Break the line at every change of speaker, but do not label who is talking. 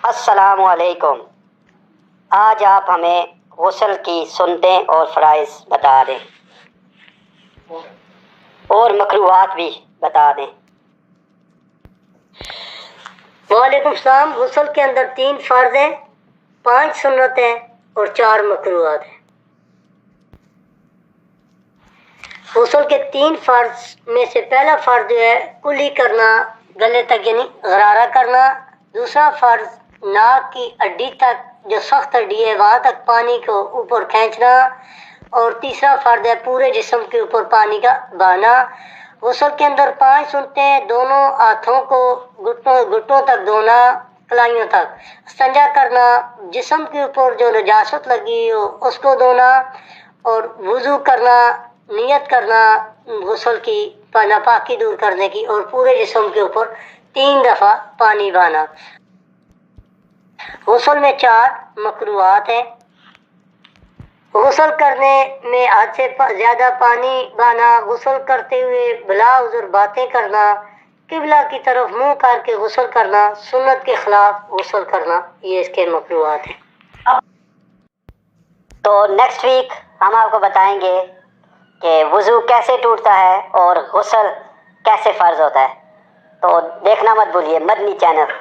السلام علیکم۔ آج آپ ہمیں غسل کی سنتیں اور فرائض بتا دیں اور مکروہات بھی بتا دیں۔
وعلیکم السلام۔ غسل کے اندر 3 فرض ہیں، 5 سنتیں اور 4 مکروہات ہیں۔ غسل کے 3 فرض میں سے پہلا فرض جو ہے کلی کرنا، گلے تک یعنی غرارہ کرنا۔ دوسرا فرض ناک کی ہڈی تک، جو سخت ہڈی ہے وہاں تک پانی کو اوپر کھینچنا۔ اور تیسرا فرض ہے پورے جسم کے اوپر پانی کا بہانا۔ غسل کے اندر 5 سنتیں ہیں، دونوں ہاتھوں کو گھٹنوں تک دھونا، کلائیوں تک استنجا کرنا، جسم کے اوپر جو نجاست لگی ہو اس کو دھونا، اور وضو کرنا، نیت کرنا غسل کی ناپاکی دور کرنے کی، اور پورے جسم کے اوپر 3 دفعہ پانی بہانا۔ غسل میں 4 مکروہات ہیں۔ غسل کرنے میں حد سے زیادہ پانی بہانا، غسل کرتے ہوئے بلا عذر باتیں کرنا، قبلہ کی طرف منہ کر کے غسل کرنا، سنت کے خلاف غسل کرنا، یہ اس کے مکروہات ہیں۔
تو نیکسٹ ویک ہم آپ کو بتائیں گے کہ وضو کیسے ٹوٹتا ہے اور غسل کیسے فرض ہوتا ہے۔ تو دیکھنا مت بھولیے مدنی چینل۔